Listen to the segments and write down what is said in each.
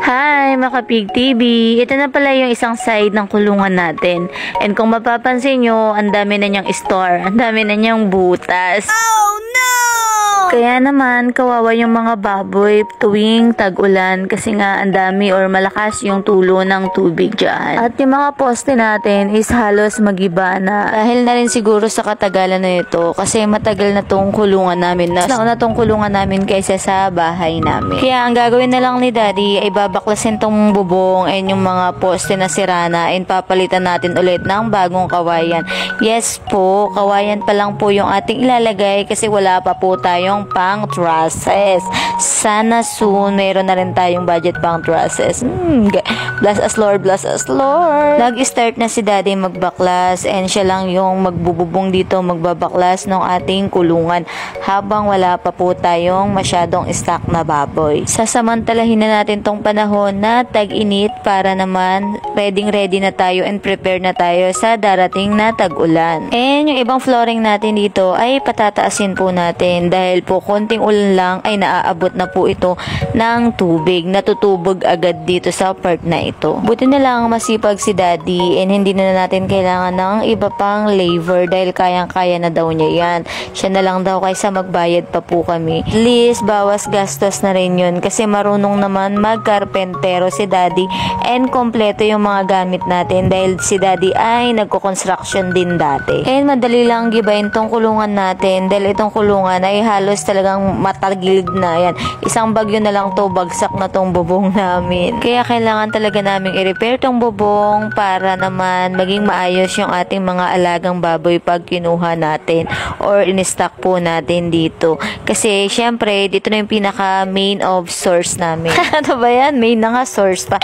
Hi, Makapig TV! Ito na pala yung isang side ng kulungan natin. And kung mapapansin nyo, ang dami na niyang store. Ang dami na niyang butas. Oh no! Kaya naman, kawawa yung mga baboy tuwing tag-ulan kasi nga ang dami or malakas yung tulo ng tubig dyan. At yung mga poste natin is halos magiba na. Dahil na rin siguro sa katagalan na ito kasi matagal na tong kulungan namin. Nauna tong kulungan namin kaysa sa bahay namin. Kaya ang gagawin na lang ni Daddy ay babaklasin tong bubong and yung mga poste na sira na and papalitan natin ulit ng bagong kawayan. Yes po, kawayan pa lang po yung ating ilalagay kasi wala pa po tayong pang trusses. Sana soon meron na rin tayong budget pang trusses. Bless us Lord, bless us Lord. Nag-start na si Daddy magbaklas and siya lang yung magbububong dito, magbabaklas ng ating kulungan habang wala pa po tayong masyadong stock na baboy. Sasamantalahin na natin tong panahon na tag-init para naman ready na tayo and prepare na tayo sa darating na tag-ulan. And yung ibang flooring natin dito ay patataasin po natin dahil po konting ulan lang ay naaabot na po ito ng tubig. Natutubog agad dito sa part na ito. Buti na lang masipag si Daddy and hindi na natin kailangan ng iba pang labor dahil kayang-kaya na daw niya yan. Siya na lang daw kaysa magbayad pa po kami. At least bawas gastos na rin yun kasi marunong naman magkarpentero si Daddy and kompleto yung mga gamit natin dahil si Daddy ay nagko-construction din dati. And madali lang gibayin tong kulungan natin dahil itong kulungan ay halos talagang matagilid na yan. Isang bagyo na lang to, bagsak na tong bubong namin. Kaya kailangan talaga namin i-repair tong bubong para naman maging maayos yung ating mga alagang baboy pag kinuha natin or in-stock po natin dito. Kasi syempre dito na yung pinaka main of source namin. Ano ba yan? Main na nga, source pa.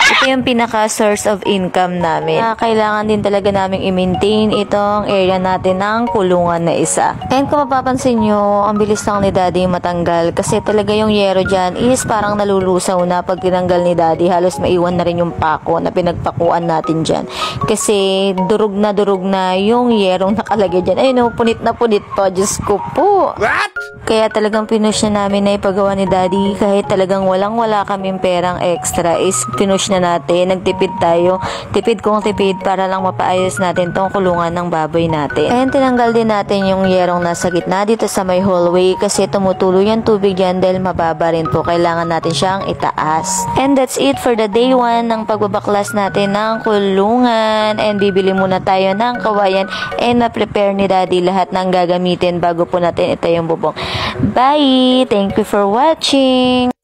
Ito yung pinaka-source of income namin. Kailangan din talaga namin i-maintain itong area natin ng kulungan na isa. And kung mapapansin nyo, ang bilis lang ni Daddy matanggal kasi talaga yung yero dyan is parang nalulusaw na pag tinanggal ni Daddy. Halos maiwan na rin yung pako na pinagpakuan natin dyan. Kasi durug na yung yerong nakalagay dyan. Ay no, punit na punit pa. Diyos ko po. What? Kaya talagang pinush na namin na ipagawa ni Daddy kahit talagang walang-wala kaming perang extra is pinush na natin. Nagtipid tayo. Tipid kung tipid para lang mapaayos natin tong kulungan ng baboy natin. And tinanggal din natin yung yerong nasa gitna dito sa may hallway kasi tumutulo yung tubig yan dahil mababa rin po. Kailangan natin siyang itaas. And that's it for the day 1 ng pagbabaklas natin ng kulungan. And bibili muna tayo ng kawayan and na-prepare ni Daddy lahat ng gagamitin bago po natin ito yung bubong. Bye! Thank you for watching!